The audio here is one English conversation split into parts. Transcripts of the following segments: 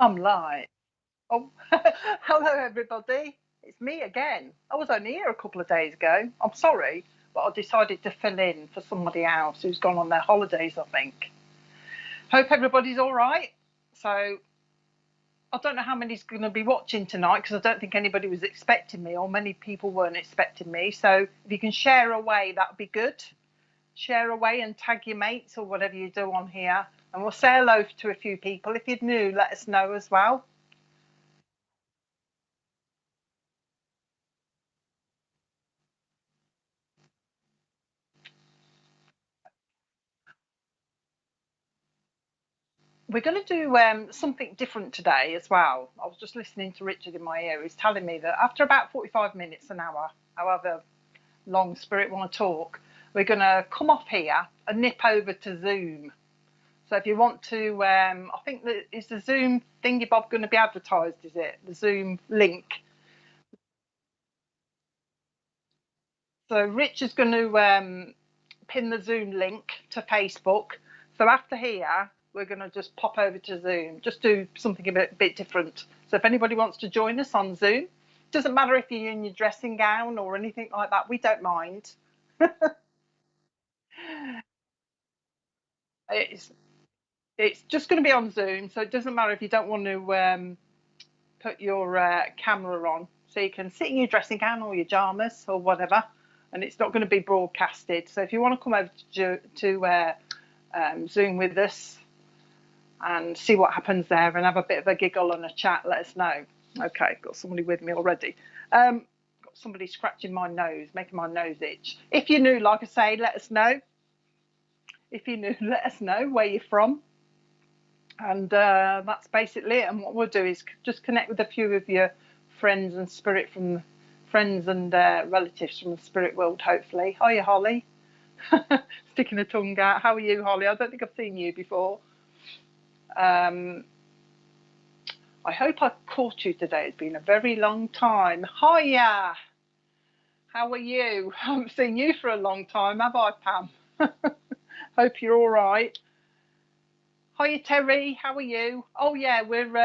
I'm like, oh, hello everybody. It's me again. I was only here a couple of days ago. I'm sorry, but I decided to fill in for somebody else who's gone on their holidays, I think. Hope everybody's all right. So I don't know how many's going to be watching tonight because I don't think anybody was expecting me, or many people weren't expecting me. So if you can share away, that'd be good. Share away and tag your mates or whatever you do on here. And we'll say hello to a few people. If you're new, let us know as well. We're going to do something different today as well. I was just listening to Richard in my ear. He's telling me that after about 45 minutes, an hour, however long Spirit want to talk, we're going to come off here and nip over to Zoom. So if you want to, I think that is the Zoom thingy bob going to be advertised, is it? The Zoom link. So Richard's going to pin the Zoom link to Facebook. So after here, we're going to just pop over to Zoom, just do something a bit different. So if anybody wants to join us on Zoom, doesn't matter if you're in your dressing gown or anything like that, we don't mind. It's it's just going to be on Zoom, so it doesn't matter if you don't want to put your camera on, so you can sit in your dressing gown or your pajamas or whatever, and it's not going to be broadcasted. So if you want to come over to Zoom with us and see what happens there and have a bit of a giggle and a chat, let us know. Okay, got somebody with me already. Got somebody scratching my nose, making my nose itch. If you're new, like I say, let us know. If you're new, let us know where you're from. And that's basically it. And what we'll do is just connect with a few of your friends and friends and relatives from the spirit world, hopefully. Hiya, Holly. Sticking a tongue out. How are you, Holly? I don't think I've seen you before. Um, I hope I caught you today. It's been a very long time. Hiya. How are you? I haven't seen you for a long time, have I, Pam? Hope you're all right. Hiya, Terry. How are you? Oh yeah, we're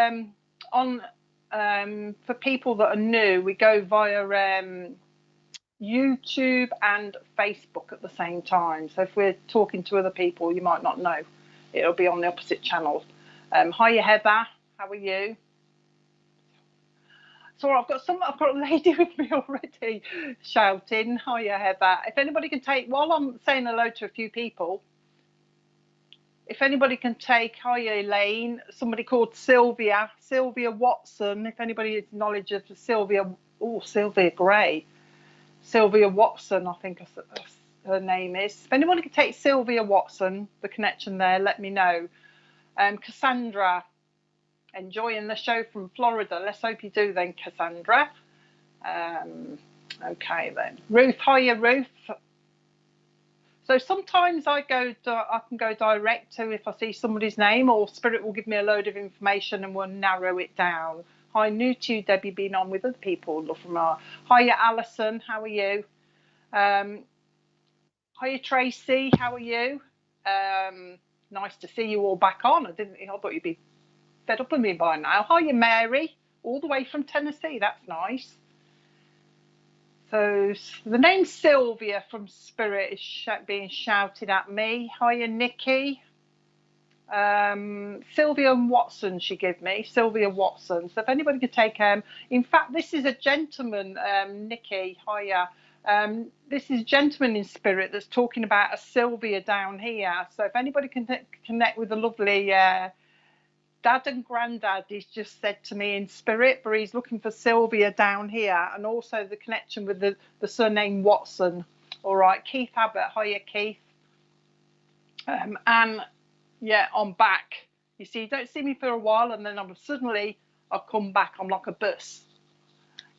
on. For people that are new, we go via YouTube and Facebook at the same time. So if we're talking to other people, you might not know. It'll be on the opposite channel. Hiya, Heather. How are you? So I've got a lady with me already shouting. Hiya, Heather. If anybody can take, while I'm saying hello to a few people, if anybody can take, hiya, Elaine, somebody called Sylvia Watson. If anybody has knowledge of Sylvia Gray, Sylvia Watson, I think her name is. If anybody can take Sylvia Watson, the connection there, let me know. Cassandra, enjoying the show from Florida. Let's hope you do then, Cassandra. Okay then. Ruth, hiya, Ruth. So sometimes I can go direct to if I see somebody's name, or Spirit will give me a load of information and we'll narrow it down. Hi, new to you, Debbie, been on with other people. Love from her. Hiya, Alison, how are you? Um, Hiya, Tracy, how are you? Nice to see you all back on. I thought you'd be fed up with me by now. Hiya, Mary, all the way from Tennessee. That's nice. So the name Sylvia from Spirit is being shouted at me. Hiya, Nikki. Sylvia Watson, she gave me. Sylvia Watson. So if anybody could take in fact, this is a gentleman, Nikki. Hiya. This is a gentleman in spirit that's talking about a Sylvia down here. So if anybody can connect with the lovely dad and granddad, he's just said to me in spirit, but he's looking for Sylvia down here, and also the connection with the surname Watson. All right, Keith Abbott. Hiya, Keith. And yeah, I'm back. You see, you don't see me for a while, and then I'll come back. I'm like a bus.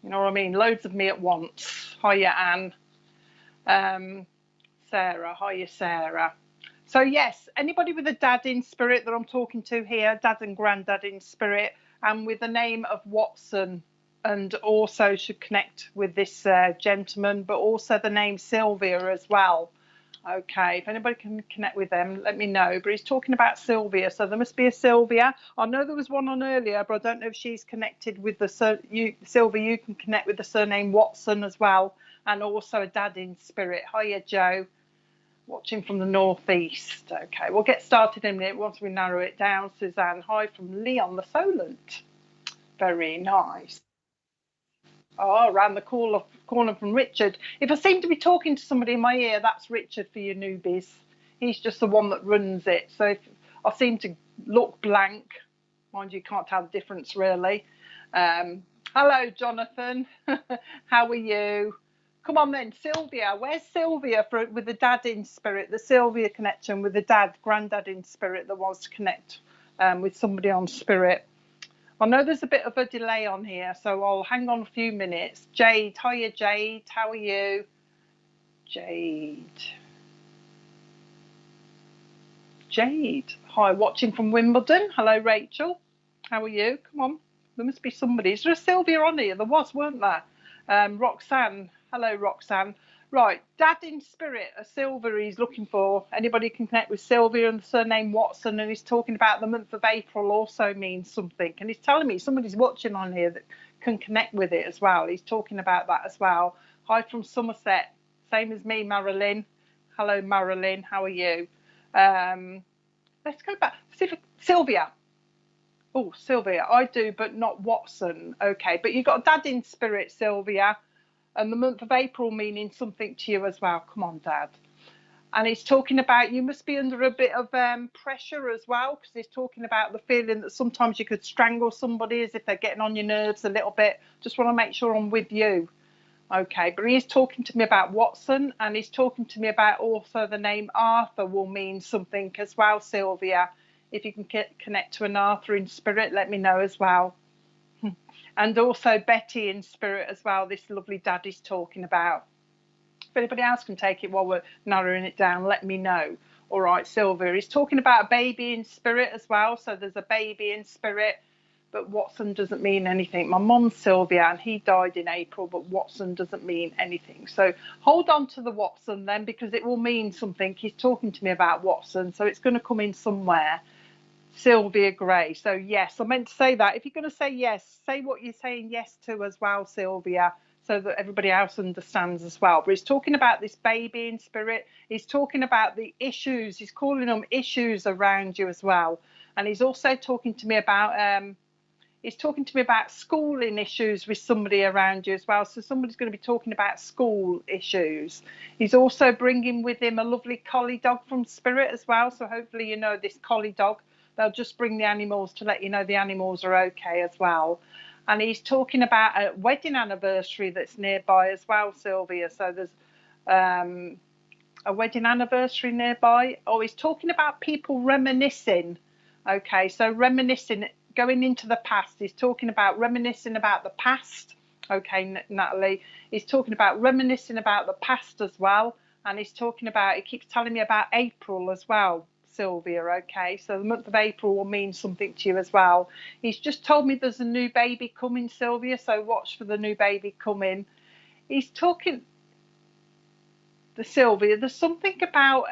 You know what I mean? Loads of me at once. Hiya, Anne. Sarah. Hiya, Sarah. So yes, anybody with a dad in spirit that I'm talking to here, dad and granddad in spirit, and with the name of Watson, and also should connect with this gentleman, but also the name Sylvia as well. Okay, if anybody can connect with them, let me know. But he's talking about Sylvia, so there must be a Sylvia. I know there was one on earlier, but I don't know if she's connected with the Sylvia. You can connect with the surname Watson as well, and also a dad in spirit. Hiya, Joe, watching from the northeast. Okay, we'll get started in a minute once we narrow it down. Suzanne, hi from Leon the Solent. Very nice. Oh, around the corner from Richard. If I seem to be talking to somebody in my ear, that's Richard for you newbies. He's just the one that runs it. So if I seem to look blank, mind you, can't tell the difference really. Hello, Jonathan. How are you? Come on then, Sylvia. Where's Sylvia with the dad in spirit? The Sylvia connection with the dad, granddad in spirit that wants to connect with somebody on spirit. I know there's a bit of a delay on here, so I'll hang on a few minutes. Jade, hiya Jade, how are you? Jade. Jade, hi, watching from Wimbledon. Hello Rachel, how are you? Come on, there must be somebody. Is there a Sylvia on here? There was, weren't there? Roxanne, hello Roxanne. Right, dad in spirit, a Sylvia he's looking for. Anybody can connect with Sylvia and the surname Watson, and he's talking about the month of April also means something. And he's telling me somebody's watching on here that can connect with it as well. He's talking about that as well. Hi from Somerset, same as me, Marilyn. Hello Marilyn, how are you? Let's go back. Sylvia. Oh, Sylvia, I do, but not Watson. Okay, but you've got dad in spirit, Sylvia. And the month of April meaning something to you as well. Come on, Dad. And he's talking about you must be under a bit of pressure as well, because he's talking about the feeling that sometimes you could strangle somebody as if they're getting on your nerves a little bit. Just want to make sure I'm with you. Okay, but he's talking to me about Watson, and he's talking to me about also the name Arthur will mean something as well, Sylvia. If you can connect to an Arthur in spirit, let me know as well. And also Betty in spirit as well, this lovely daddy's talking about. If anybody else can take it while we're narrowing it down, let me know. All right, Sylvia, he's talking about a baby in spirit as well. So there's a baby in spirit, but Watson doesn't mean anything. My mum's Sylvia, and he died in April, but Watson doesn't mean anything. So hold on to the Watson then, because it will mean something. He's talking to me about Watson, so it's going to come in somewhere. Sylvia Gray. So yes, I meant to say that. If you're going to say yes, say what you're saying yes to as well, Sylvia, so that everybody else understands as well. But he's talking about this baby in spirit. He's talking about the issues. He's calling them issues around you as well. And he's also talking to me about schooling issues with somebody around you as well. So somebody's going to be talking about school issues. He's also bringing with him a lovely collie dog from spirit as well. So hopefully you know this collie dog. They'll just bring the animals to let you know the animals are okay as well. And he's talking about a wedding anniversary that's nearby as well, Sylvia. So there's a wedding anniversary nearby. Oh, he's talking about people reminiscing. Okay, so reminiscing, going into the past. He's talking about reminiscing about the past. Okay, Natalie. He's talking about reminiscing about the past as well. And he's talking about, he keeps telling me about April as well, Sylvia. Okay, so the month of April will mean something to you as well. He's just told me there's a new baby coming, Sylvia, so watch for the new baby coming. He's talking, the Sylvia, there's something about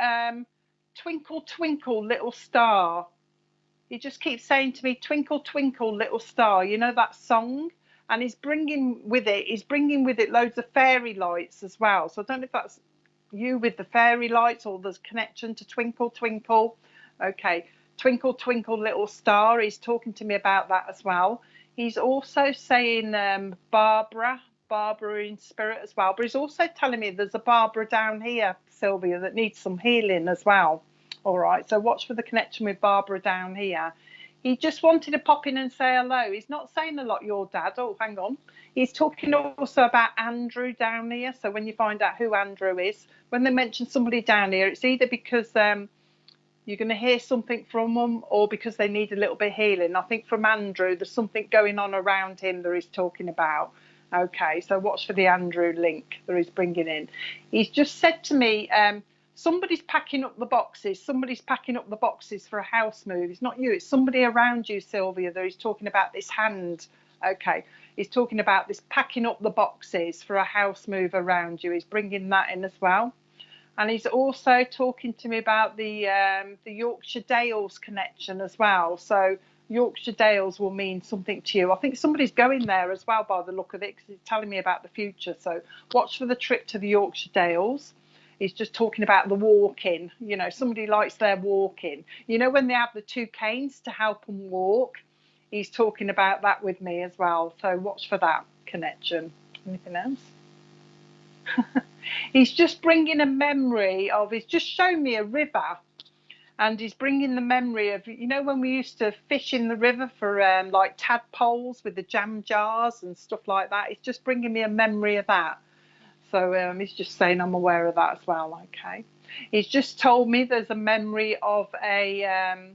twinkle twinkle little star. He just keeps saying to me, twinkle twinkle little star, you know that song? And he's bringing with it loads of fairy lights as well. So I don't know if that's you with the fairy lights or there's connection to twinkle twinkle. Okay, twinkle twinkle little star. He's talking to me about that as well. He's also saying Barbara in spirit as well, but he's also telling me there's a Barbara down here, Sylvia, that needs some healing as well. All right, so watch for the connection with Barbara down here. He just wanted to pop in and say hello. He's not saying a lot, your dad. Oh, hang on. He's talking also about Andrew down here. So when you find out who Andrew is, when they mention somebody down here, it's either because you're going to hear something from them or because they need a little bit of healing. I think from Andrew, there's something going on around him that he's talking about. Okay, so watch for the Andrew link that he's bringing in. He's just said to me, somebody's packing up the boxes. Somebody's packing up the boxes for a house move. It's not you. It's somebody around you, Sylvia, that he's talking about this hand. Okay. He's talking about this packing up the boxes for a house move around you. He's bringing that in as well. And he's also talking to me about the Yorkshire Dales connection as well. So Yorkshire Dales will mean something to you. I think somebody's going there as well by the look of it, because he's telling me about the future. So watch for the trip to the Yorkshire Dales. He's just talking about the walking. You know, somebody likes their walking. You know, when they have the 2 canes to help them walk, he's talking about that with me as well. So watch for that connection. Anything else? He's just bringing a memory of, he's just shown me a river, and he's bringing the memory of, you know, when we used to fish in the river for like tadpoles with the jam jars and stuff like that. He's just bringing me a memory of that. So he's just saying I'm aware of that as well. Okay. He's just told me there's a memory of a,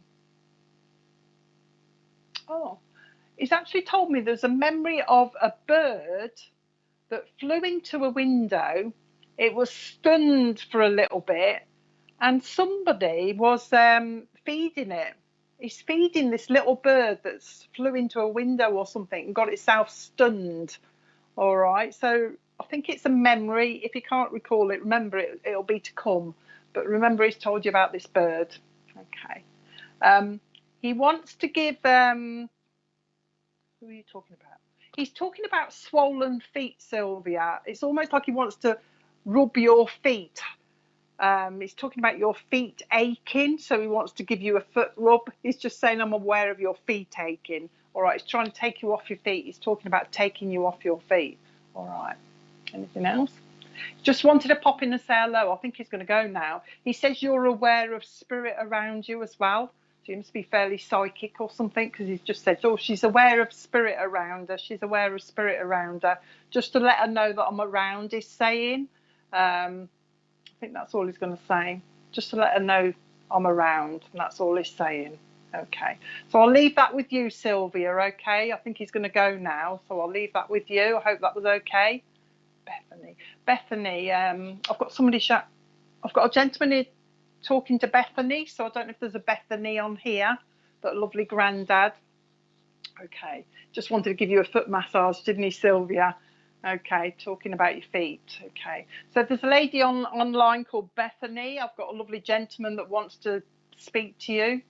he's actually told me there's a memory of a bird that flew into a window. It was stunned for a little bit, and somebody was feeding it. He's feeding this little bird that's flew into a window or something and got itself stunned. All right, so I think it's a memory. If you can't recall it, remember it, it'll be to come. But remember, he's told you about this bird. Okay. He wants to give... who are you talking about? He's talking about swollen feet, Sylvia. It's almost like he wants to rub your feet. He's talking about your feet aching, so he wants to give you a foot rub. He's just saying, I'm aware of your feet aching. All right, he's trying to take you off your feet. He's talking about taking you off your feet. All right, anything else? Just wanted to pop in and say hello. I think he's going to go now. He says you're aware of spirit around you as well. So you must be fairly psychic or something, because he's just said, oh, she's aware of spirit around her. She's aware of spirit around her. Just to let her know that I'm around, he's saying. I think that's all he's going to say. Just to let her know I'm around. And that's all he's saying. Okay. So I'll leave that with you, Sylvia, okay? I think he's going to go now. So I'll leave that with you. I hope that was okay. Bethany, I've got somebody... I've got a gentleman here talking to Bethany, so I don't know if there's a Bethany on here, but lovely granddad. Okay, just wanted to give you a foot massage, didn't he, Sylvia? Okay, talking about your feet. Okay, so there's a lady online called Bethany. I've got a lovely gentleman that wants to speak to you.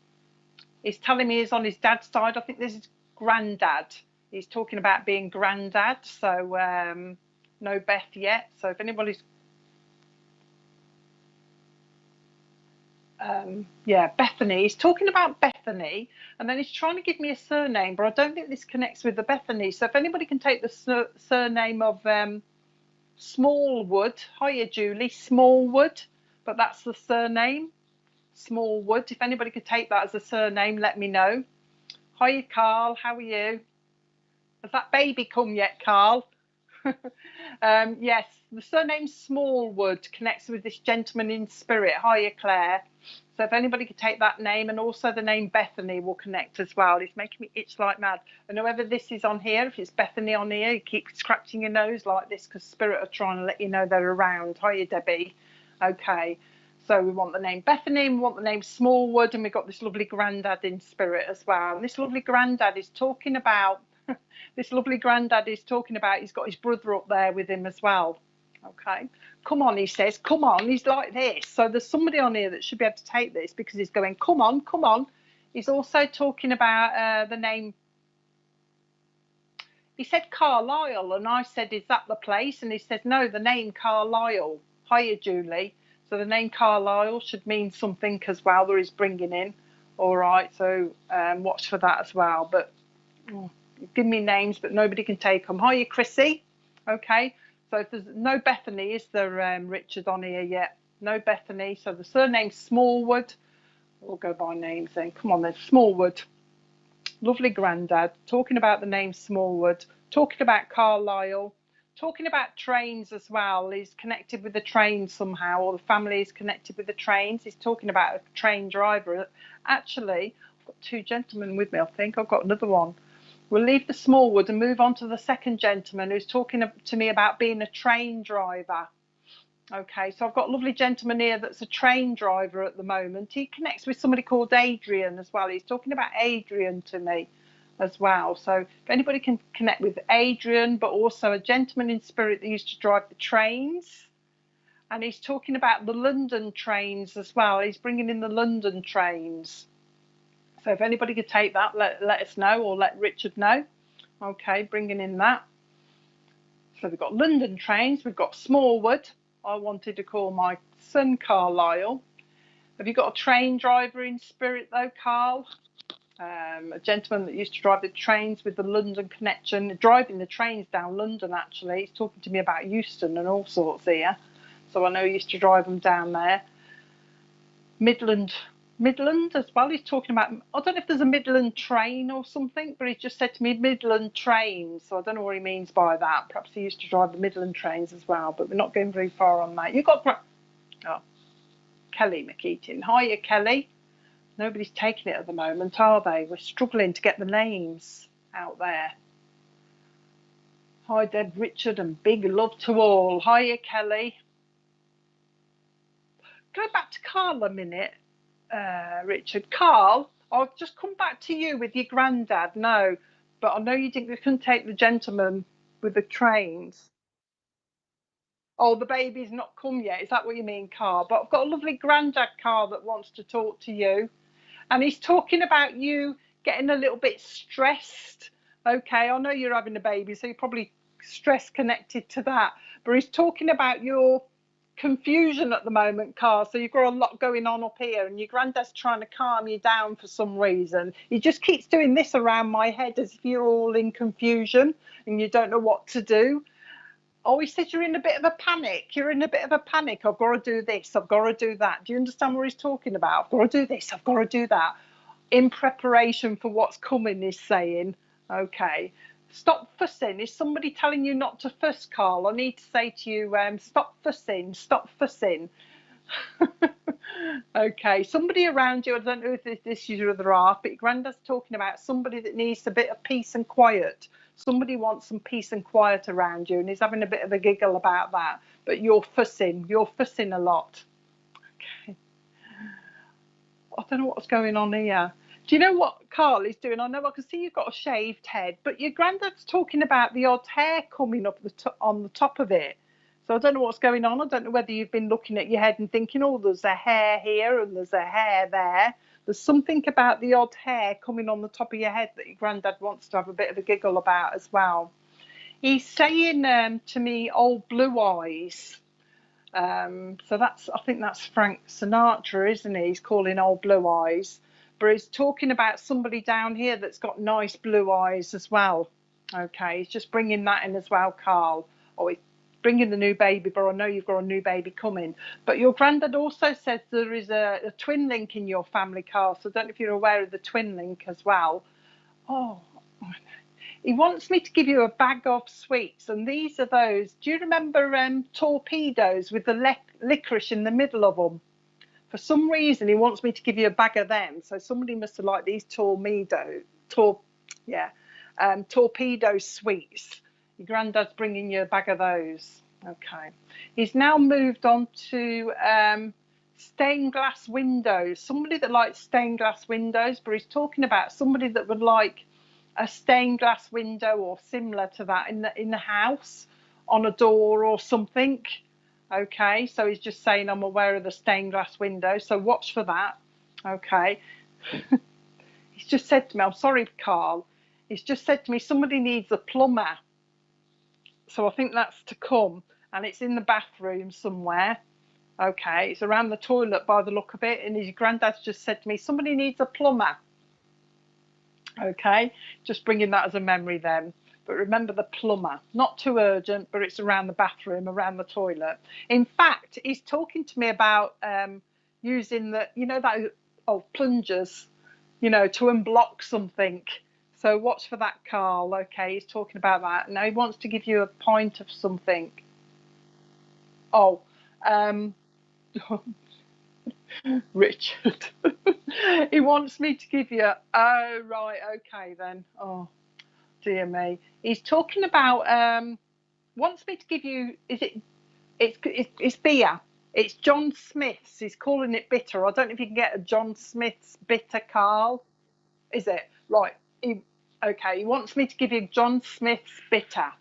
He's telling me he's on his dad's side. I think this is granddad. He's talking about being granddad, so no Beth yet. So if anybody's... yeah, Bethany. He's talking about Bethany, and then he's trying to give me a surname, but I don't think this connects with the Bethany. So if anybody can take the surname of Smallwood. Hiya, Julie. Smallwood, but that's the surname. Smallwood. If anybody could take that as a surname, let me know. Hiya, Carl. How are you? Has that baby come yet, Carl? Yes, the surname Smallwood connects with this gentleman in spirit. Hiya, Claire. So if anybody could take that name, and also the name Bethany will connect as well. It's making me itch like mad. And whoever this is on here, if it's Bethany on here, you keep scratching your nose like this because spirit are trying to let you know they're around. Hiya, Debbie. Okay, so we want the name Bethany, we want the name Smallwood, and we've got this lovely granddad in spirit as well. And this lovely granddad is talking about... this lovely granddad is talking about, he's got his brother up there with him as well. Okay, come on, he says, come on. He's like this. So there's somebody on here that should be able to take this, because he's going, come on, come on. He's also talking about the name. He said Carlisle, and I said, is that the place? And he said, no, the name Carlisle. Hiya, Julie. So the name Carlisle should mean something as well that he's bringing in. All right, so watch for that as well. But give me names, but nobody can take them. Hiya, Chrissy. Okay. So if there's no Bethany, is there, Richard, on here yet? No Bethany. So the surname's Smallwood. We'll go by names then. Come on then, Smallwood. Lovely granddad. Talking about the name Smallwood. Talking about Carlisle. Talking about trains as well. He's connected with the trains somehow, or the family is connected with the trains. He's talking about a train driver. Actually, I've got 2 gentlemen with me, I think. I've got another one. We'll leave the Smallwood and move on to the second gentleman who's talking to me about being a train driver. Okay, so I've got a lovely gentleman here that's a train driver at the moment. He connects with somebody called Adrian as well. He's talking about Adrian to me as well. So if anybody can connect with Adrian, but also a gentleman in spirit that used to drive the trains. And he's talking about the London trains as well. He's bringing in the London trains. So if anybody could take that, let us know, or let Richard know. Okay, bringing in that. So we've got London trains, we've got Smallwood. I wanted to call my son Carlisle. Have you got a train driver in spirit though, Carl? A gentleman that used to drive the trains with the London connection, driving the trains down London actually. He's talking to me about Euston and all sorts here. So I know he used to drive them down there. Midland as well. He's talking about, I don't know if there's a Midland train or something, but he just said to me Midland trains. So I don't know what he means by that. Perhaps he used to drive the Midland trains as well, but we're not going very far on that. You've got Kelly McKeaton. Hiya, Kelly. Nobody's taking it at the moment, are they? We're struggling to get the names out there. Hi, Deb, Richard, and big love to all. Hiya, Kelly. Go back to Carl a minute, Richard. Carl, I'll just come back to you with your granddad. No, but I know you couldn't take the gentleman with the trains. Oh, the baby's not come yet. Is that what you mean, Carl? But I've got a lovely granddad, Carl, that wants to talk to you. And he's talking about you getting a little bit stressed. Okay, I know you're having a baby, so you're probably stress connected to that. But he's talking about your confusion at the moment, Carl. So you've got a lot going on up here, and your granddad's trying to calm you down for some reason. He just keeps doing this around my head as if you're all in confusion and you don't know what to do. Oh, he said you're in a bit of a panic. You're in a bit of a panic. I've got to do this. I've got to do that. Do you understand what he's talking about? I've got to do this. I've got to do that. In preparation for what's coming, he's saying. Okay. Stop fussing. Is somebody telling you not to fuss, Carl? I need to say to you, stop fussing. Stop fussing. Okay. Somebody around you, I don't know if this is your other half, but your granddad's talking about somebody that needs a bit of peace and quiet. Somebody wants some peace and quiet around you, and he's having a bit of a giggle about that. But you're fussing a lot. Okay. I don't know what's going on here. Do you know what Carl is doing? I know I can see you've got a shaved head, but your granddad's talking about the odd hair coming up on the top of it. So I don't know what's going on. I don't know whether you've been looking at your head and thinking, oh, there's a hair here and there's a hair there. There's something about the odd hair coming on the top of your head that your granddad wants to have a bit of a giggle about as well. He's saying to me, old blue eyes. So I think that's Frank Sinatra, isn't he? He's calling old blue eyes. But he's talking about somebody down here that's got nice blue eyes as well. Okay, he's just bringing that in as well, Carl. Oh, he's bringing the new baby, but I know you've got a new baby coming. But your granddad also says there is a twin link in your family, Carl. So I don't know if you're aware of the twin link as well. Oh, he wants me to give you a bag of sweets, and these are those. Do you remember torpedoes with the licorice in the middle of them? For some reason, he wants me to give you a bag of them. So somebody must have liked these torpedo sweets. Your granddad's bringing you a bag of those. Okay. He's now moved on to stained glass windows. Somebody that likes stained glass windows, but he's talking about somebody that would like a stained glass window or similar to that in the house, on a door or something. Okay, so he's just saying I'm aware of the stained glass window, so watch for that. Okay. He's just said to me, I'm sorry, Carl. He's just said to me somebody needs a plumber. So I think that's to come, and it's in the bathroom somewhere. Okay, it's around the toilet by the look of it, and his granddad's just said to me somebody needs a plumber. Okay, just bringing that as a memory then. But remember the plumber, not too urgent, but it's around the bathroom, around the toilet. In fact, he's talking to me about using that plungers, to unblock something. So watch for that, Carl. Okay, he's talking about that. Now he wants to give you a point of something. Oh, Richard. He wants me to give you. Oh, right. Okay, then. Oh, dear me. He's talking about. Wants me to give you. It's beer. It's John Smith's. He's calling it bitter. I don't know if you can get a John Smith's bitter, Carl. Is it right? Okay. He wants me to give you John Smith's bitter.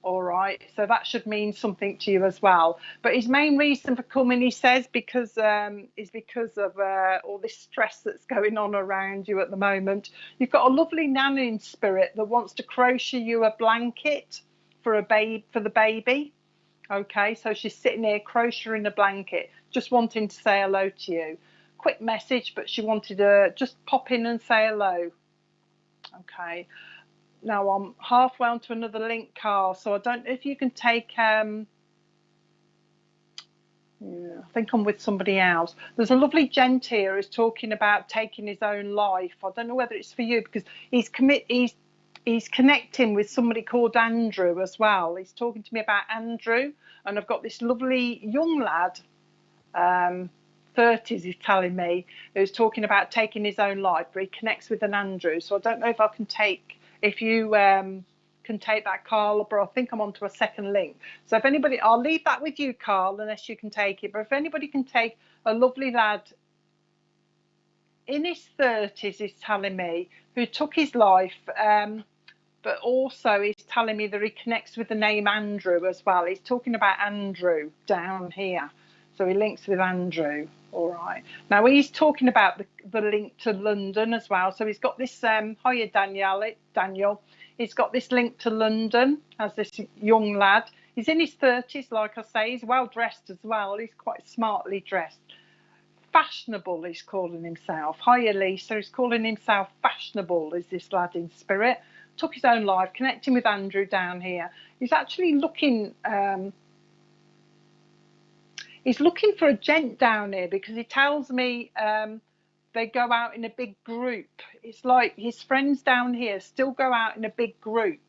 All right, so that should mean something to you as well. But his main reason for coming, he says, is because of all this stress that's going on around you at the moment. You've got a lovely nan in spirit that wants to crochet you a blanket for the baby. Okay, so she's sitting here crocheting a blanket, just wanting to say hello to you. Quick message, but she wanted to just pop in and say hello. Okay. Now I'm halfway onto another link, Carl, so I don't know if you can take I think I'm with somebody else. There's a lovely gent here who's talking about taking his own life. I don't know whether it's for you, because he's connecting with somebody called Andrew as well. He's talking to me about Andrew, and I've got this lovely young lad, 30s, he's telling me, who's talking about taking his own life, but he connects with an Andrew. So I don't know if I can take, if you can take that, Carl, but I think I'm onto a second link. So if anybody, I'll leave that with you, Carl, unless you can take it. But if anybody can take a lovely lad in his 30s, he's telling me, who took his life, but also he's telling me that he connects with the name Andrew as well. He's talking about Andrew down here. So he links with Andrew. All right. Now he's talking about the link to London as well. So he's got this, hiya Daniel. He's got this link to London as this young lad. He's in his 30s, like I say. He's well dressed as well. He's quite smartly dressed. Fashionable, he's calling himself. Hiya Lisa, he's calling himself fashionable, is this lad in spirit. Took his own life, connecting with Andrew down here. He's actually looking... he's looking for a gent down here, because he tells me they go out in a big group. It's like his friends down here still go out in a big group.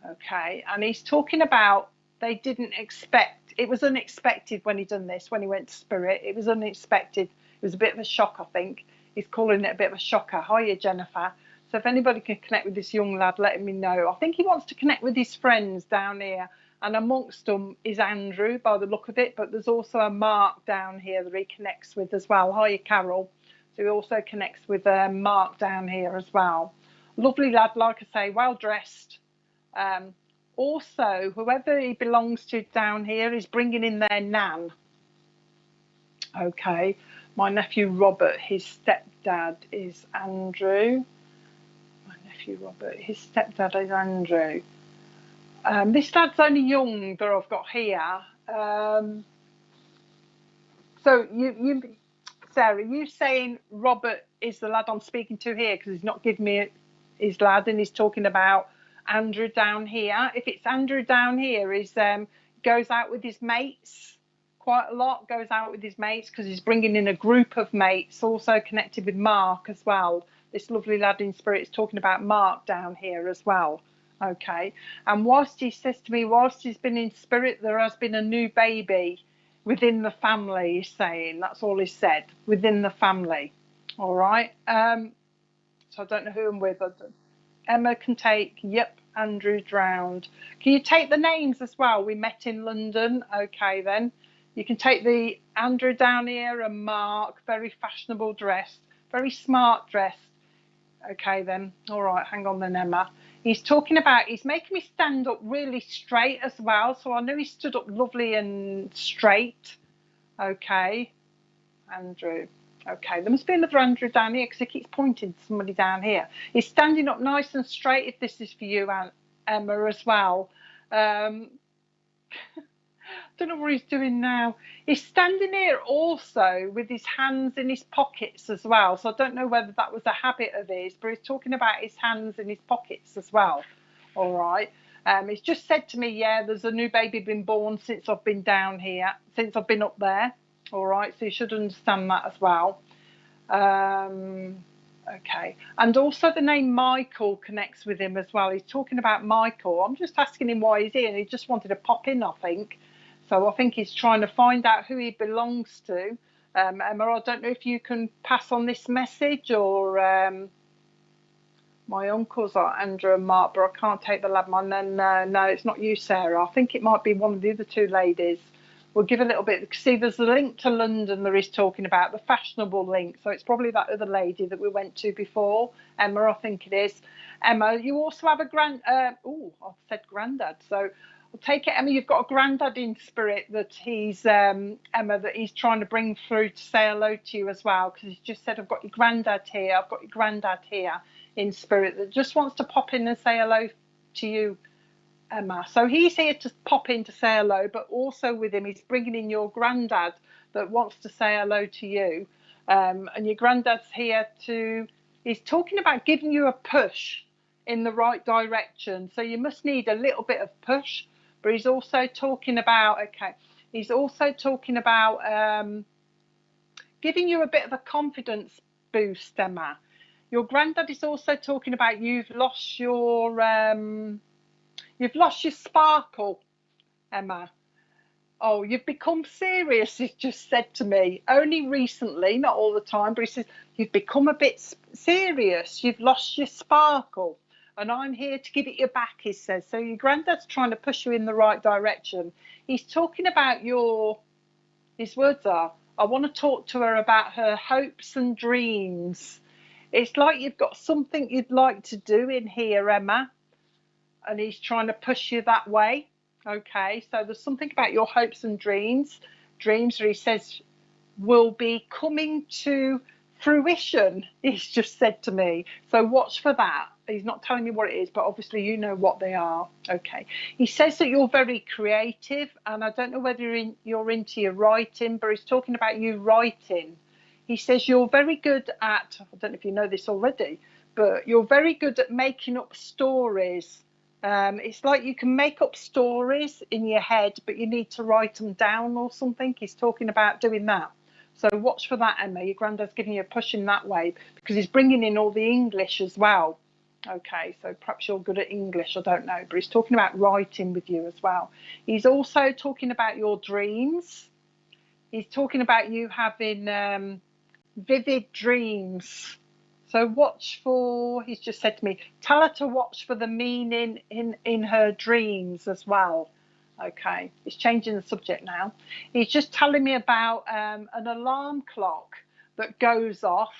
Okay, and he's talking about they didn't expect, it was unexpected when he done this, when he went to spirit. It was unexpected. It was a bit of a shock, I think. He's calling it a bit of a shocker. Hiya, Jennifer. So if anybody can connect with this young lad, let me know. I think he wants to connect with his friends down here. And amongst them is Andrew, by the look of it. But there's also a Mark down here that he connects with as well. Hiya, Carol. So he also connects with Mark down here as well. Lovely lad, like I say, well dressed. Also, whoever he belongs to down here is bringing in their nan. Okay. My nephew Robert, his stepdad is Andrew. Robert, his stepdad is Andrew. This lad's only young that I've got here. So you, Sarah, you saying Robert is the lad I'm speaking to here, because he's not giving me his lad, and he's talking about Andrew down here. If it's Andrew down here, he's goes out with his mates quite a lot. Goes out with his mates because he's bringing in a group of mates, also connected with Mark as well. This lovely lad in spirit is talking about Mark down here as well. Okay. And whilst he says to me, whilst he's been in spirit, there has been a new baby within the family, he's saying. That's all he said, within the family. All right. So I don't know who I'm with. Emma can take, yep, Andrew drowned. Can you take the names as well? We met in London. Okay, then. You can take the Andrew down here and Mark, very fashionable dressed, very smart dressed. Okay, then. All right, hang on then, Emma. He's talking about, he's making me stand up really straight as well. So I know he stood up lovely and straight. Okay, Andrew. Okay, there must be another Andrew down here, because he keeps pointing to somebody down here. He's standing up nice and straight, if this is for you, Emma, as well. Don't know what he's doing now. He's standing here also with his hands in his pockets as well. So I don't know whether that was a habit of his, but he's talking about his hands in his pockets as well. All right. He's just said to me, yeah, there's a new baby been born since I've been down here, since I've been up there. All right. So you should understand that as well. Okay. And also the name Michael connects with him as well. He's talking about Michael. I'm just asking him why he's here, and he just wanted to pop in, I think. So I think he's trying to find out who he belongs to. Emma, I don't know if you can pass on this message, or my uncles are Andrew and Mark, but I can't take the lab man. Then no, it's not you, Sarah. I think it might be one of the other two ladies. We'll give a little bit. See, there's a link to London there is talking about, the fashionable link. So it's probably that other lady that we went to before, Emma, I think it is. Emma, you also have a I said granddad. So I'll take it, Emma, you've got a granddad in spirit that he's, Emma, that he's trying to bring through to say hello to you as well. Because he's just said, I've got your granddad here. I've got your granddad here in spirit that just wants to pop in and say hello to you, Emma. So he's here to pop in to say hello, but also with him, he's bringing in your granddad that wants to say hello to you. And your granddad's here he's talking about giving you a push in the right direction. So you must need a little bit of push, but he's also talking about, giving you a bit of a confidence boost, Emma. Your granddad is also talking about you've lost your sparkle, Emma. Oh, you've become serious, he's just said to me. Only recently, not all the time, but he says, you've become a bit serious. You've lost your sparkle. And I'm here to give it you back, he says. So your granddad's trying to push you in the right direction. He's talking about his words are, I want to talk to her about her hopes and dreams. It's like you've got something you'd like to do in here, Emma. And he's trying to push you that way. Okay, so there's something about your hopes and dreams where he says will be coming to fruition, he's just said to me. So watch for that. He's not telling me what it is, but obviously you know what they are. Okay, he says that you're very creative, and I don't know whether you're into your writing, but he's talking about you writing. He says you're very good at, I don't know if you know this already, but you're very good at making up stories. It's like you can make up stories in your head, but you need to write them down or something. He's talking about doing that. So watch for that, Emma. Your granddad's giving you a push in that way because he's bringing in all the English as well. Okay, so perhaps you're good at English, I don't know, but he's talking about writing with you as well. He's also talking about your dreams. He's talking about you having vivid dreams. So watch for, he's just said to me, tell her to watch for the meaning in her dreams as well. Okay, he's changing the subject now. He's just telling me about an alarm clock that goes off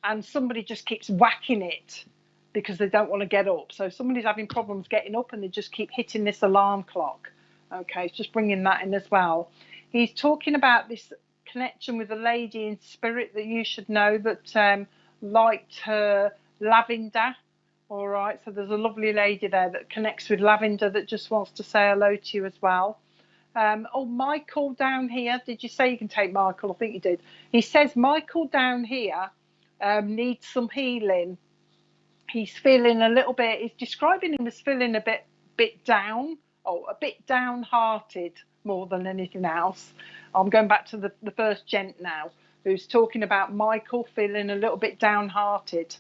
and somebody just keeps whacking it because they don't want to get up. So somebody's having problems getting up and they just keep hitting this alarm clock. Okay, he's just bringing that in as well. He's talking about this connection with a lady in spirit that you should know that liked her lavender. All right, so there's a lovely lady there that connects with lavender that just wants to say hello to you as well. Michael down here, did you say you can take Michael? I think you did. He says Michael down here needs some healing. He's feeling a little bit, he's describing him as feeling a bit down, a bit downhearted more than anything else. I'm going back to the first gent now, who's talking about Michael feeling a little bit downhearted.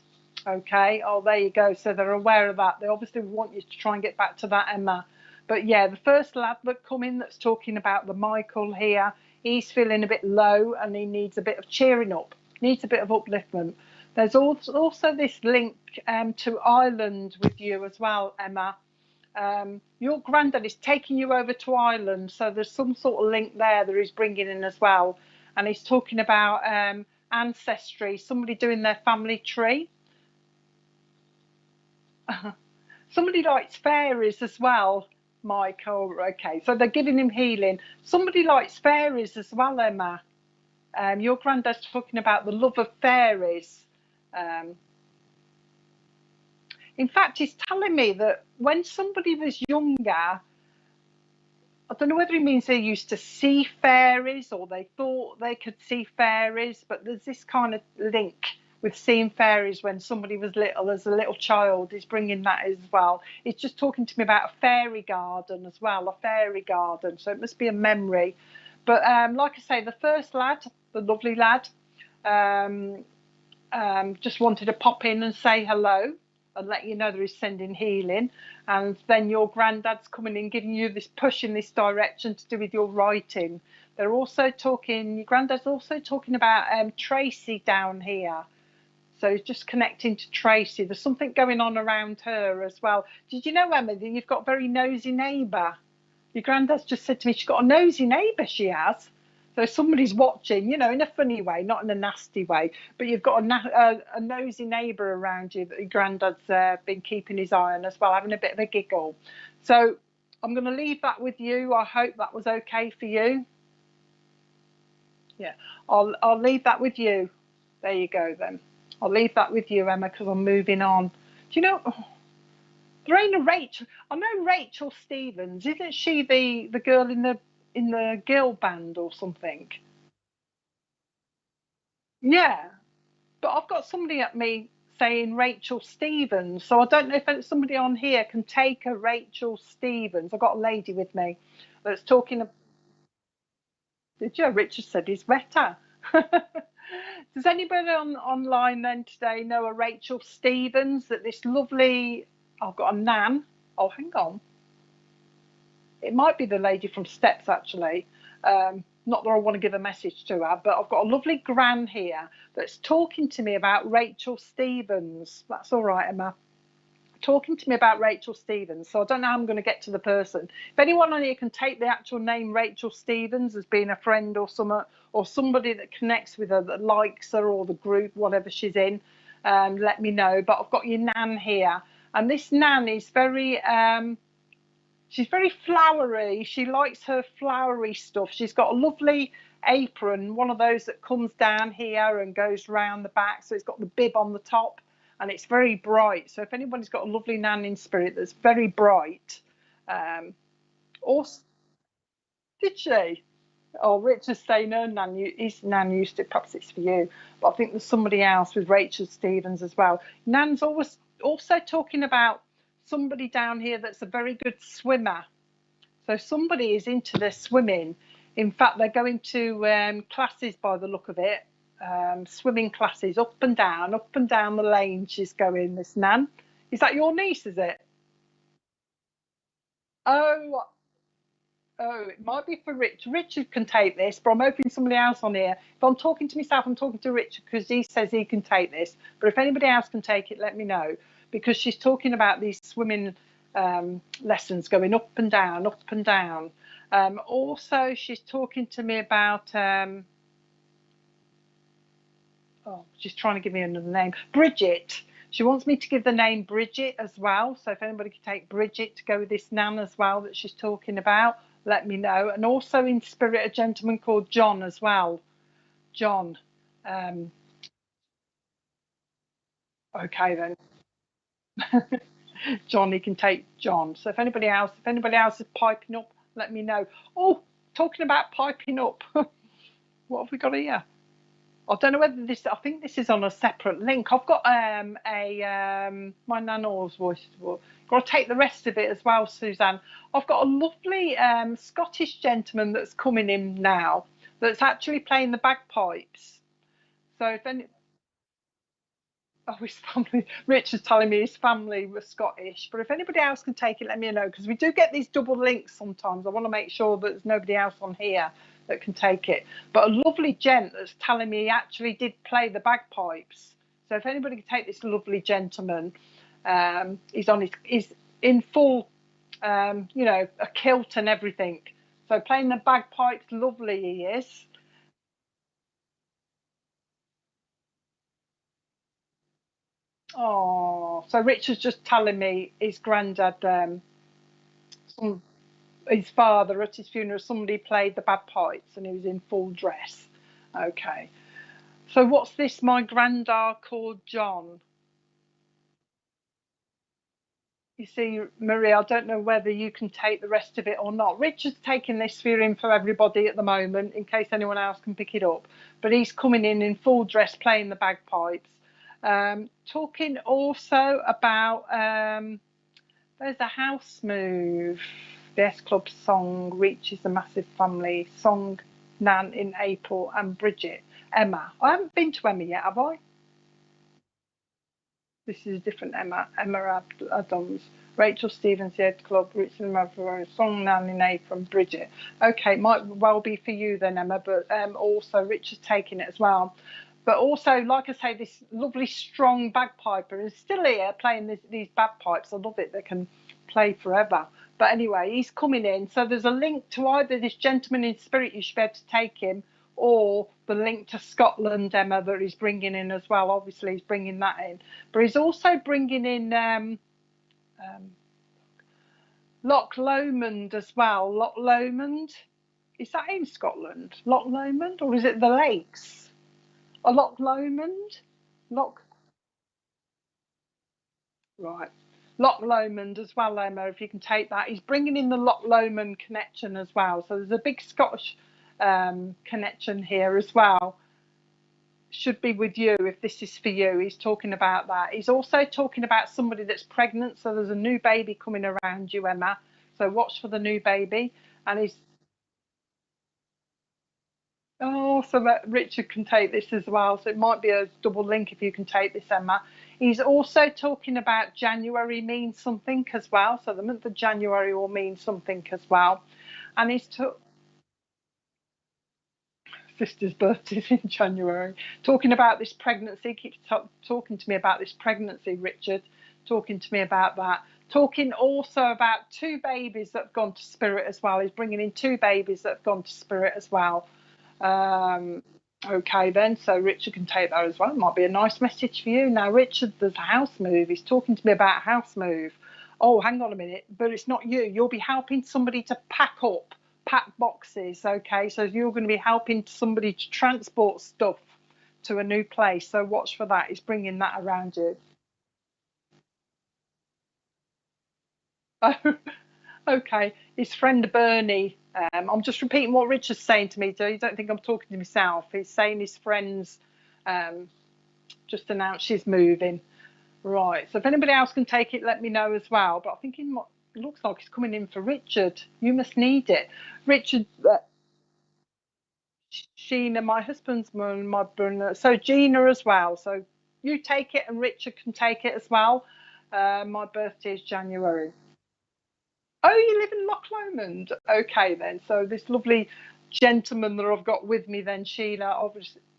Okay, there you go. So they're aware of that. They obviously want you to try and get back to that, Emma. But yeah, the first lad that come in that's talking about the Michael here, he's feeling a bit low and he needs a bit of cheering up, needs a bit of upliftment. There's also this link to Ireland with you as well, Emma. Your granddad is taking you over to Ireland, so there's some sort of link there that he's bringing in as well. And he's talking about ancestry, somebody doing their family tree. Somebody likes fairies as well, Michael. Okay, so they're giving him healing. Somebody likes fairies as well, Emma. Your granddad's talking about the love of fairies. In fact, he's telling me that when somebody was younger, I don't know whether he means they used to see fairies or they thought they could see fairies, but there's this kind of link with seeing fairies when somebody was little, as a little child. He's bringing that as well. He's just talking to me about a fairy garden as well, a fairy garden. So it must be a memory. But like I say, the first lad, the lovely lad, just wanted to pop in and say hello and let you know that he's sending healing. And then your granddad's coming in, giving you this push in this direction to do with your writing. They're also talking, your granddad's also talking about Tracy down here. So he's just connecting to Tracy. There's something going on around her as well. Did you know, Emma, that you've got a very nosy neighbour? Your granddad's just said to me she's got a nosy neighbour, she has. So somebody's watching, you know, in a funny way, not in a nasty way, but you've got a nosy neighbour around you that your granddad's been keeping his eye on as well, having a bit of a giggle. So I'm going to leave that with you. I hope that was okay for you. Yeah, I'll leave that with you. There you go then. I'll leave that with you, Emma, because I'm moving on. Do you know? Oh, there ain't a Rachel. I know Rachel Stevens. Isn't she the girl in the girl band or something? Yeah, but I've got somebody at me saying Rachel Stevens, so I don't know if somebody on here can take a Rachel Stevens. I've got a lady with me that's talking. Did you? Richard said he's better. Does anybody online then today know a Rachel Stevens? That this lovely, I've got a nan. Oh, hang on. It might be the lady from Steps actually. Not that I want to give a message to her, but I've got a lovely gran here that's talking to me about Rachel Stevens. That's all right, Emma. Talking to me about Rachel Stevens. So I don't know how I'm going to get to the person. If anyone on here can take the actual name Rachel Stevens as being a friend or somebody that connects with her, that likes her or the group, whatever she's in, let me know. But I've got your nan here, and this nan is very she's very flowery. She likes her flowery stuff. She's got a lovely apron, one of those that comes down here and goes round the back. So it's got the bib on the top and it's very bright. So if anybody's got a lovely nan in spirit that's very bright, also, did she? Oh, Richard's saying her nan, his nan used it. Perhaps it's for you, but I think there's somebody else with Rachel Stevens as well. Nan's always also talking about somebody down here that's a very good swimmer. So somebody is into their swimming. In fact, they're going to classes by the look of it, swimming classes up and down the lane. She's going, this nan. Is that your niece? Is it? Oh, oh, it might be for Rich. Richard can take this, but I'm hoping somebody else on here. If I'm talking to myself, I'm talking to Richard because he says he can take this. But if anybody else can take it, let me know. Because she's talking about these swimming lessons going up and down, up and down. Also, she's talking to me about, she's trying to give me another name, Bridget. She wants me to give the name Bridget as well. So if anybody could take Bridget to go with this nan as well that she's talking about, let me know. And also in spirit, a gentleman called John as well. John. Um, okay then. John, he can take John. So if anybody else is piping up, let me know. Oh, talking about piping up, what have we got here? I don't know whether this. I think this is on a separate link. I've got my nan's voice. Got to take the rest of it as well, Suzanne. I've got a lovely Scottish gentleman that's coming in now. That's actually playing the bagpipes. So if any, oh, his family. Richard's telling me his family was Scottish, but if anybody else can take it, let me know because we do get these double links sometimes. I want to make sure that there's nobody else on here that can take it. But a lovely gent that's telling me he actually did play the bagpipes. So if anybody can take this lovely gentleman, he's in full, a kilt and everything. So playing the bagpipes, lovely he is. Oh, so Richard's just telling me his granddad, some, his father at his funeral, somebody played the bagpipes and he was in full dress. Okay. So what's this? My granddad called John. You see, Marie, I don't know whether you can take the rest of it or not. Richard's taking this for everybody at the moment in case anyone else can pick it up. But he's coming in full dress playing the bagpipes. Talking also about there's a house move. The S Club song reaches a massive family. Song Nan in April and Bridget. Emma. I haven't been to Emma yet, have I? This is a different Emma. Emma Adams. Rachel Stevens, the Ed Club, Richard Mavro, Song Nan in April and Bridget. Okay, might well be for you then, Emma, but also Richard's taking it as well. But also, like I say, this lovely strong bagpiper is still here playing these bagpipes. I love it. They can play forever. But anyway, he's coming in. So there's a link to either this gentleman in spirit, you should be able to take him, or the link to Scotland, Emma, that he's bringing in as well. Obviously, he's bringing that in. But he's also bringing in Loch Lomond as well. Loch Lomond. Is that in Scotland? Loch Lomond? Or is it the lakes? A Loch Lomond? Loch. Right. Loch Lomond as well, Emma, if you can take that. He's bringing in the Loch Lomond connection as well. So there's a big Scottish connection here as well. Should be with you if this is for you. He's talking about that. He's also talking about somebody that's pregnant. So there's a new baby coming around you, Emma. So watch for the new baby. And he's so that Richard can take this as well. So it might be a double link if you can take this, Emma. He's also talking about January means something as well. So the month of January will mean something as well. And he's sister's birthday in January. Talking about this pregnancy. Keeps talking to me about this pregnancy, Richard. Talking to me about that. Talking also about 2 babies that have gone to spirit as well. He's bringing in 2 babies that have gone to spirit as well. Okay then, so Richard can take that as well. It might be a nice message for you. Now, Richard, there's a house move. He's talking to me about a house move. Oh, hang on a minute, but it's not you. You'll be helping somebody to pack boxes. Okay, so you're going to be helping somebody to transport stuff to a new place. So watch for that. He's bringing that around you. Oh, okay. His friend Bernie. I'm just repeating what Richard's saying to me. So you don't think I'm talking to myself. He's saying his friends just announced she's moving. Right. So if anybody else can take it, let me know as well. But I think it looks like it's coming in for Richard. You must need it. Richard, Sheena, my husband's mum, my brother. So Gina as well. So you take it and Richard can take it as well. My birthday is January. Oh, you live in Loch Lomond? Okay, then. So this lovely gentleman that I've got with me, then, Sheena,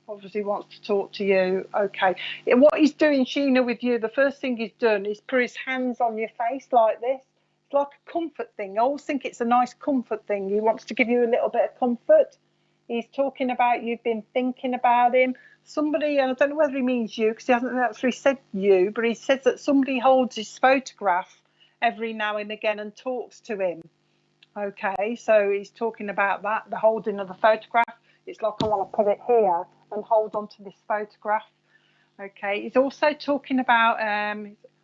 obviously wants to talk to you. Okay. What he's doing, Sheena, with you, the first thing he's done is put his hands on your face like this. It's like a comfort thing. I always think it's a nice comfort thing. He wants to give you a little bit of comfort. He's talking about you've been thinking about him. Somebody, and I don't know whether he means you because he hasn't actually said you, but he says that somebody holds his photograph every now and again and talks to him. Okay, so he's talking about that, the holding of the photograph. It's like I want to put it here and hold on to this photograph. Okay, he's also talking about,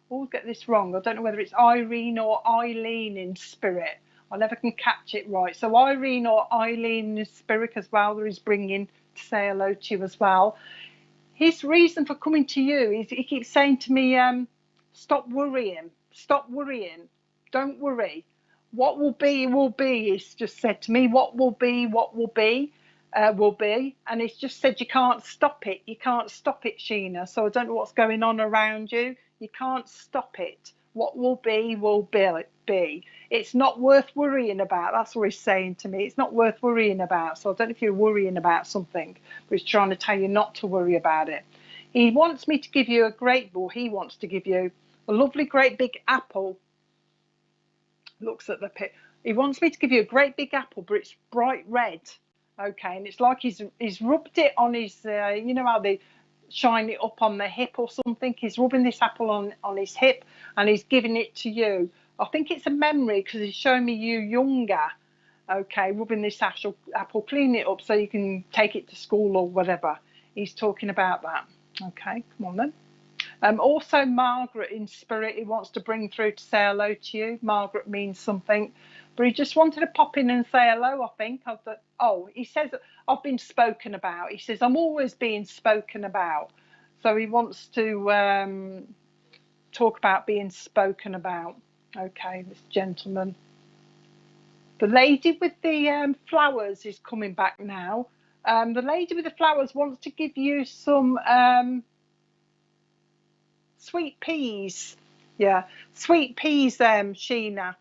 always get this wrong, I don't know whether it's Irene or Eileen in spirit. I never can catch it right. So Irene or Eileen in spirit as well, that he's bringing to say hello to you as well. His reason for coming to you is he keeps saying to me, stop worrying. Stop worrying. Don't worry. What will be, will be. He's just said to me, what will be, will be. And it's just said you can't stop it. You can't stop it, Sheena. So I don't know what's going on around you. You can't stop it. What will be, will be. It's not worth worrying about. That's what he's saying to me. It's not worth worrying about. So I don't know if you're worrying about something, but he's trying to tell you not to worry about it. He wants me to give you he wants to give you a lovely great big apple. Looks at the pit. He wants me to give you a great big apple, but it's bright red. Okay, and it's like he's rubbed it on his, you know how they shine it up on the hip or something. He's rubbing this apple on his hip, and he's giving it to you. I think it's a memory because he's showing me you younger. Okay, rubbing this apple, cleaning it up so you can take it to school or whatever. He's talking about that. Okay, come on then. Also, Margaret in spirit, he wants to bring through to say hello to you. Margaret means something, but he just wanted to pop in and say hello, I think. He says, I've been spoken about. He says, I'm always being spoken about. So he wants to talk about being spoken about. Okay, this gentleman. The lady with the flowers is coming back now. The lady with the flowers wants to give you some sweet peas. Yeah, sweet peas, Sheena.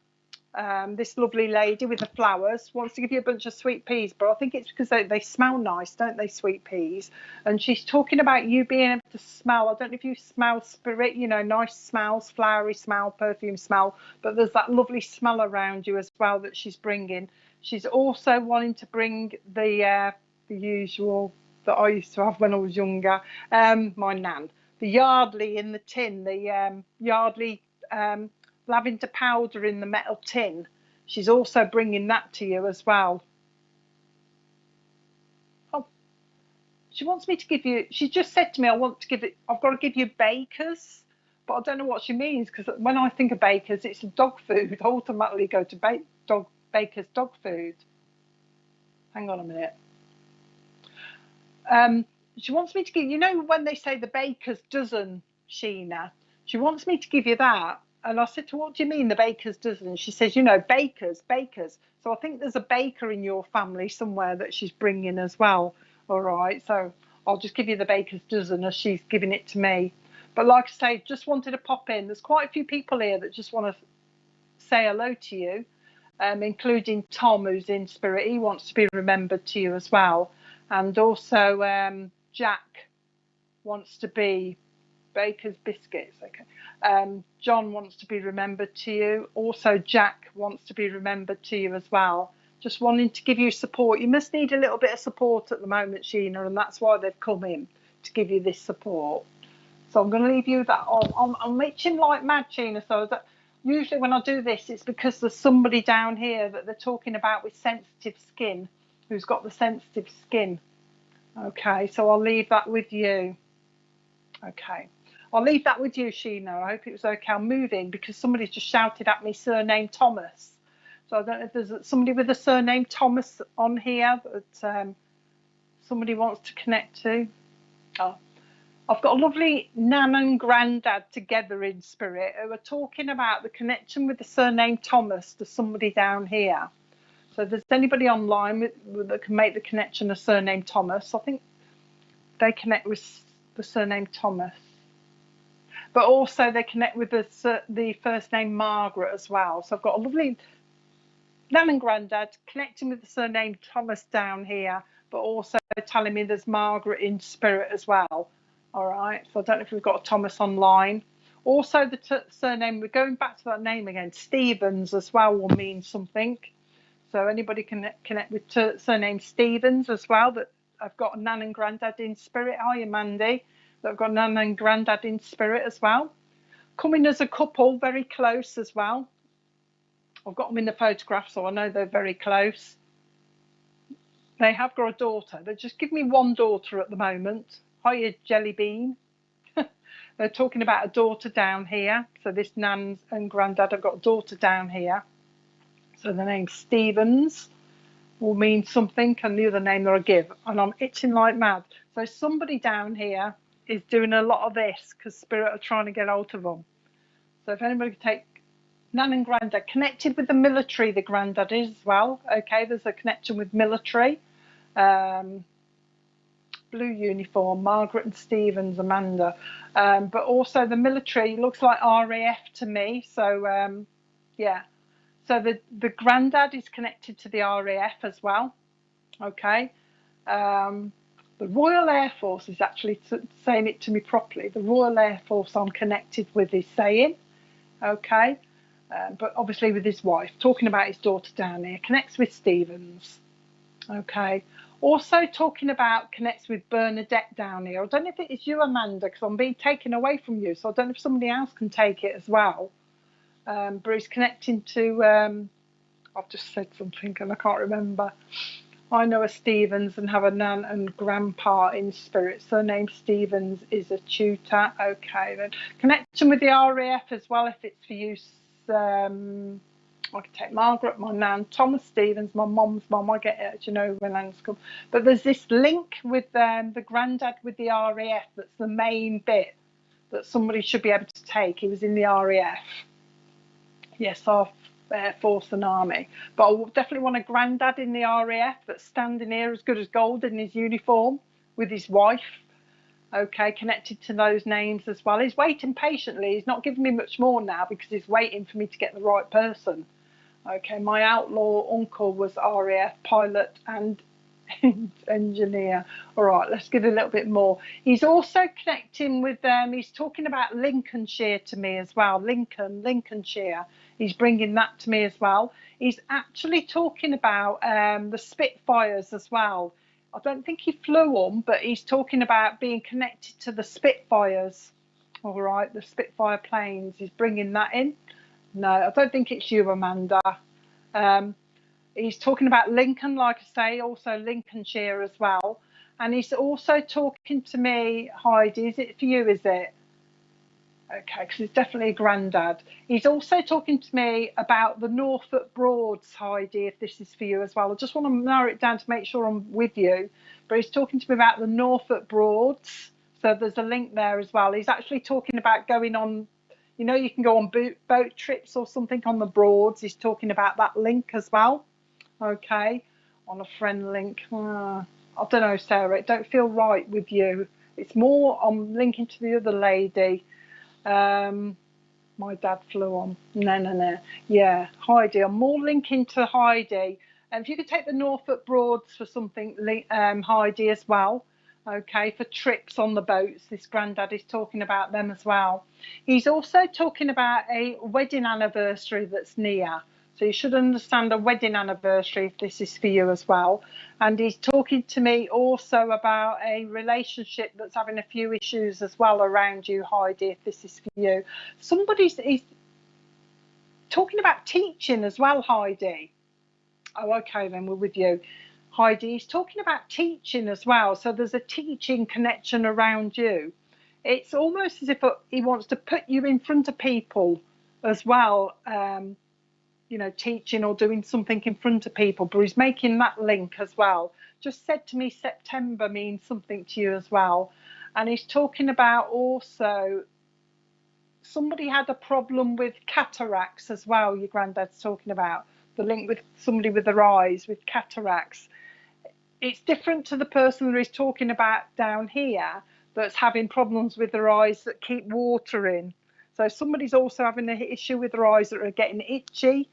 This lovely lady with the flowers wants to give you a bunch of sweet peas, but I think it's because they smell nice, don't they, sweet peas? And she's talking about you being able to smell. I don't know if you smell spirit, you know, nice smells, flowery smell, perfume smell, but there's that lovely smell around you as well that she's bringing. She's also wanting to bring the usual that I used to have when I was younger, my nan, the Yardley in the tin, the Yardley lavender powder in the metal tin. She's also bringing that to you as well. Oh, she wants me to give you, she just said to me, I've got to give you Bakers, but I don't know what she means, because when I think of Bakers, it's dog food. I automatically go to Baker's dog food. Hang on a minute. She wants me to give, you know, when they say the baker's dozen, Sheena, she wants me to give you that. And I said to her, what do you mean, the baker's dozen? She says, you know, bakers. So I think there's a baker in your family somewhere that she's bringing as well. All right, so I'll just give you the baker's dozen as she's giving it to me. But like I say, just wanted to pop in. There's quite a few people here that just want to say hello to you, including Tom, who's in spirit. He wants to be remembered to you as well. And also Jack wants to be Baker's Biscuits. Okay. John wants to be remembered to you. Also, Jack wants to be remembered to you as well. Just wanting to give you support. You must need a little bit of support at the moment, Sheena, and that's why they've come in to give you this support. So I'm going to leave you that on. I'm itching like mad, Sheena. So that usually when I do this, it's because there's somebody down here that they're talking about with sensitive skin, who's got the sensitive skin. Okay, so I'll leave that with you. Okay, I'll leave that with you, Sheena. I hope it was okay. I'm moving because somebody just shouted at me surname Thomas. So I don't know if there's somebody with a surname Thomas on here that somebody wants to connect to. Oh, I've got a lovely nan and granddad together in spirit who are talking about the connection with the surname Thomas to somebody down here. So if there's anybody online that can make the connection of surname Thomas, I think they connect with the surname Thomas. But also they connect with the first name Margaret as well. So I've got a lovely nan and granddad connecting with the surname Thomas down here, but also telling me there's Margaret in spirit as well. All right, so I don't know if we've got a Thomas online. Also the surname, we're going back to that name again, Stevens as well will mean something. So anybody can connect with surname Stevens as well, that I've got a nan and granddad in spirit. Hiya, Mandy. That I've got nan and granddad in spirit as well. Coming as a couple, very close as well. I've got them in the photograph, so I know they're very close. They have got a daughter. They just give me one daughter at the moment. Hiya, Jelly Bean. They're talking about a daughter down here. So this nan and granddad have got a daughter down here. So the name Stevens will mean something, and the other name that I give, and I'm itching like mad. So somebody down here is doing a lot of this because Spirit are trying to get hold of them. So if anybody could take nan and granddad, connected with the military, the granddad is as well. Okay, there's a connection with military. Blue uniform, Margaret and Stevens, Amanda. But also the military looks like RAF to me. So yeah. So the granddad is connected to the RAF as well. Okay. The Royal Air Force is actually saying it to me properly. The Royal Air Force I'm connected with is saying, okay. But obviously with his wife, talking about his daughter down here, connects with Stevens. Okay. Also talking about connects with Bernadette down here. I don't know if it is you, Amanda, because I'm being taken away from you. So I don't know if somebody else can take it as well. But it's connecting to, I've just said something and I can't remember. I know a Stevens and have a nan and grandpa in spirit. Surname Stevens is a tutor. Okay, then. Connection with the RAF as well, if it's for you. I can take Margaret, my nan, Thomas Stevens, my mum's mum. I get it, you know, when nan's come. But there's this link with the granddad with the RAF. That's the main bit that somebody should be able to take. He was in the RAF. Yes, our Air Force and Army. But I definitely want a granddad in the RAF that's standing here as good as gold in his uniform with his wife. Okay, connected to those names as well. He's waiting patiently. He's not giving me much more now because he's waiting for me to get the right person. Okay, my outlaw uncle was RAF pilot and engineer. All right, let's get a little bit more. He's also connecting with he's talking about Lincolnshire to me as well. Lincolnshire. He's bringing that to me as well. He's actually talking about the Spitfires as well. I don't think he flew them, but he's talking about being connected to the Spitfires. All right, the Spitfire planes. He's bringing that in. No, I don't think it's you, Amanda. He's talking about Lincoln, like I say, also Lincolnshire as well. And he's also talking to me, Heidi, is it for you, is it? Okay, because it's definitely a granddad. He's also talking to me about the Norfolk Broads, Heidi, if this is for you as well. I just want to narrow it down to make sure I'm with you. But he's talking to me about the Norfolk Broads. So there's a link there as well. He's actually talking about going on, you know, you can go on boat trips or something on the Broads. He's talking about that link as well. Okay, on a friend link. I don't know, Sarah, it don't feel right with you. It's more I'm linking to the other lady. My dad flew on. No. Yeah, Heidi, I'm more linking to Heidi. And if you could take the Norfolk Broads for something, Heidi, as well. Okay, for trips on the boats. This granddad is talking about them as well. He's also talking about a wedding anniversary that's near. So you should understand a wedding anniversary if this is for you as well. And he's talking to me also about a relationship that's having a few issues as well around you, Heidi, if this is for you. He's talking about teaching as well, Heidi. Oh, okay, then we're with you. Heidi, he's talking about teaching as well. So there's a teaching connection around you. It's almost as if he wants to put you in front of people as well. You know, teaching or doing something in front of people, but he's making that link as well. Just said to me September means something to you as well. And he's talking about also somebody had a problem with cataracts as well. Your granddad's talking about the link with somebody with their eyes with cataracts. It's different to the person that he's talking about down here that's having problems with their eyes that keep watering. So somebody's also having an issue with their eyes that are getting itchy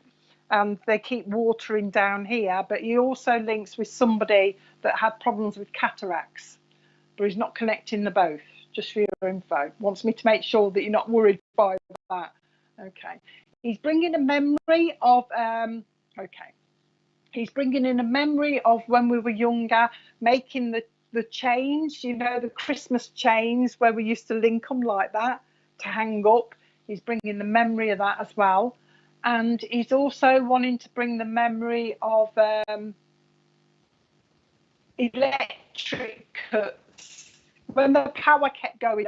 and they keep watering down here. But he also links with somebody that had problems with cataracts, but he's not connecting the both, just for your info. Wants me to make sure that you're not worried by that. Okay. He's bringing a memory of, he's bringing in a memory of when we were younger, making the chains, you know, the Christmas chains where we used to link them like that to hang up. He's bringing the memory of that as well. And he's also wanting to bring the memory of electric cuts. When the power kept going,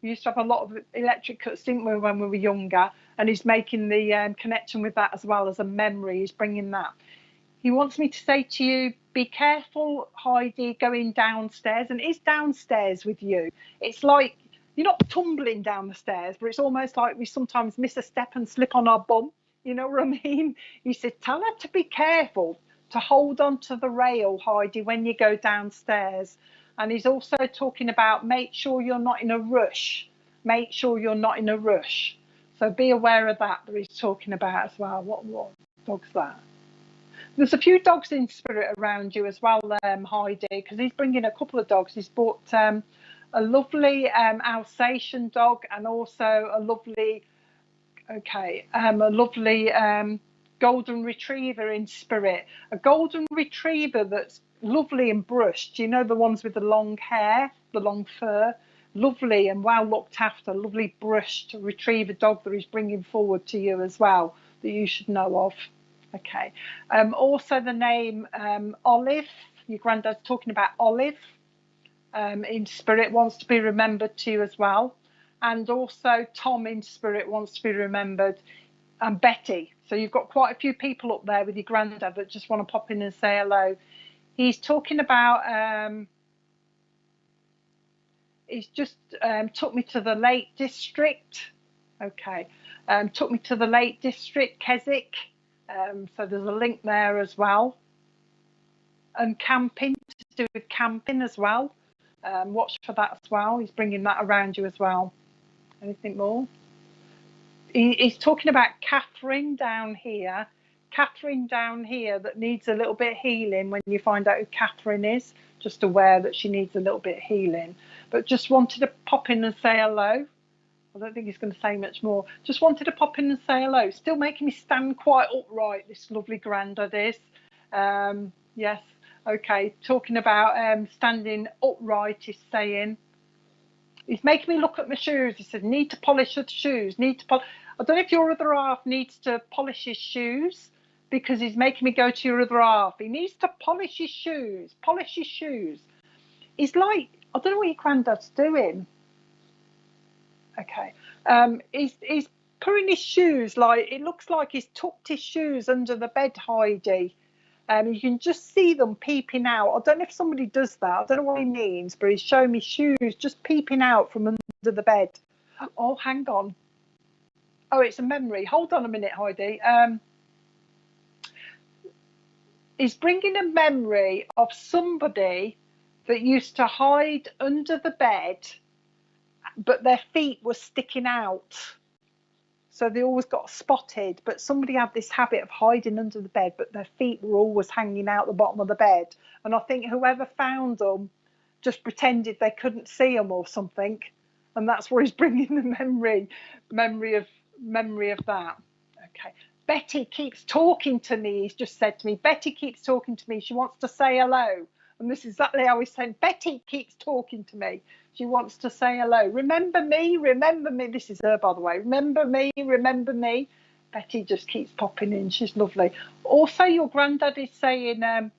we used to have a lot of electric cuts, didn't we, when we were younger? And he's making the connection with that as well as a memory. He's bringing that. He wants me to say to you, be careful, Heidi, going downstairs. And it's downstairs with you. It's like you're not tumbling down the stairs, but it's almost like we sometimes miss a step and slip on our bum. You know what I mean? He said, tell her to be careful, to hold on to the rail, Heidi, when you go downstairs. And he's also talking about make sure you're not in a rush. Make sure you're not in a rush. So be aware of that he's talking about as well. What dog's that? There's a few dogs in spirit around you as well, Heidi, because he's bringing a couple of dogs. He's bought a lovely Alsatian dog and also a lovely, golden retriever in spirit. A golden retriever that's lovely and brushed. You know, the ones with the long hair, the long fur. Lovely and well looked after, lovely brushed retriever dog that he's bringing forward to you as well, that you should know of. Okay. Also the name Olive, your granddad's talking about Olive in spirit, wants to be remembered to you as well. And also Tom in spirit wants to be remembered, and Betty. So you've got quite a few people up there with your granddad that just want to pop in and say hello. He's talking about, he's just took me to the Lake District. Okay. Took me to the Lake District, Keswick. So there's a link there as well. And camping, to do with camping as well. Watch for that as well. He's bringing that around you as well. Anything more? He's talking about Catherine down here. Catherine down here that needs a little bit of healing when you find out who Catherine is. Just aware that she needs a little bit of healing. But just wanted to pop in and say hello. I don't think he's going to say much more. Just wanted to pop in and say hello. Still making me stand quite upright, this lovely granddad is. Yes, okay. Talking about standing upright, he's saying. He's making me look at my shoes. He said, need to polish the shoes. Need to polish. I don't know if your other half needs to polish his shoes, because he's making me go to your other half. He needs to polish his shoes. Polish his shoes. He's like, I don't know what your granddad's doing. Okay. He's putting his shoes, like, it looks like he's tucked his shoes under the bed, Heidi. You can just see them peeping out. I don't know if somebody does that. I don't know what he means, but he's showing me shoes just peeping out from under the bed. Oh, hang on. Oh, it's a memory. Hold on a minute, Heidi. He's bringing a memory of somebody that used to hide under the bed, but their feet were sticking out. So they always got spotted, but somebody had this habit of hiding under the bed, but their feet were always hanging out the bottom of the bed. And I think whoever found them just pretended they couldn't see them or something. And that's where he's bringing the memory of that. Okay. Betty keeps talking to me, he's just said to me. Betty keeps talking to me. She wants to say hello. And this is exactly how he's saying, Betty keeps talking to me. She wants to say hello. Remember me, remember me. This is her, by the way. Remember me, remember me. Betty just keeps popping in. She's lovely. Also, your granddad is saying, I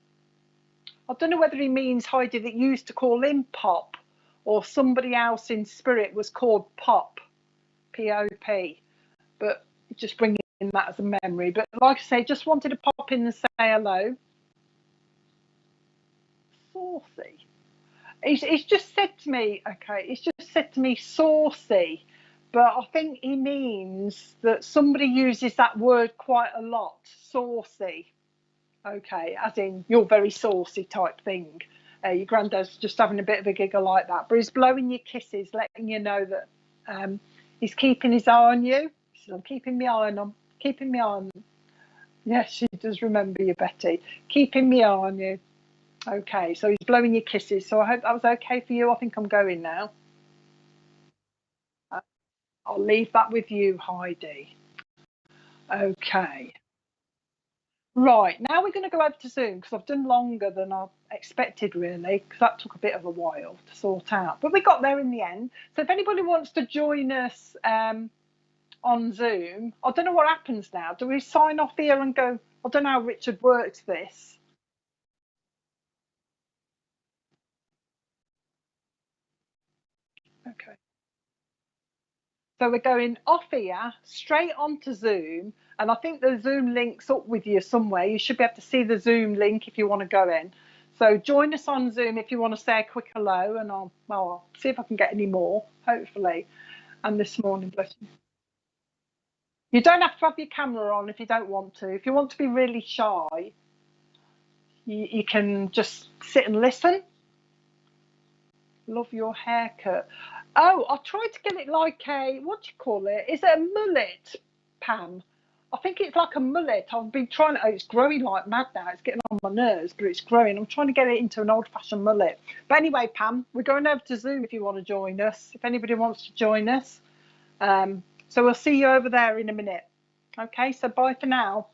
don't know whether he means, Heidi, that you used to call him Pop, or somebody else in spirit was called Pop, P-O-P. But just bringing that as a memory. But like I say, just wanted to pop in and say hello. Saucy. He's just said to me, okay, he's just said to me saucy, but I think he means that somebody uses that word quite a lot, saucy. Okay, as in you're very saucy type thing. Your granddad's just having a bit of a giggle like that, but he's blowing you kisses, letting you know that he's keeping his eye on you. He says, I'm keeping my eye on him, keeping my eye on him. Yes, she does remember you, Betty. Keeping my eye on you. Okay, so he's blowing you kisses. So I hope that was okay for you. I think I'm going now. I'll leave that with you, Heidi. Okay. Right, now we're going to go over to Zoom, because I've done longer than I expected, really, because that took a bit of a while to sort out. But we got there in the end. So if anybody wants to join us on Zoom, I don't know what happens now. Do we sign off here and go? I don't know how Richard works this. Okay. So we're going off here, straight onto Zoom, and I think the Zoom link's up with you somewhere. You should be able to see the Zoom link if you want to go in. So join us on Zoom if you want to say a quick hello, and I'll see if I can get any more, hopefully. And this morning, bless you. You don't have to have your camera on if you don't want to. If you want to be really shy, you can just sit and listen. Love your haircut. Oh, I tried to get it like a, what do you call it? Is it a mullet, Pam? I think it's like a mullet. I've been trying to, it's growing like mad now. It's getting on my nerves, but it's growing. I'm trying to get it into an old-fashioned mullet. But anyway, Pam, we're going over to Zoom if you want to join us, if anybody wants to join us. So we'll see you over there in a minute. Okay, so bye for now.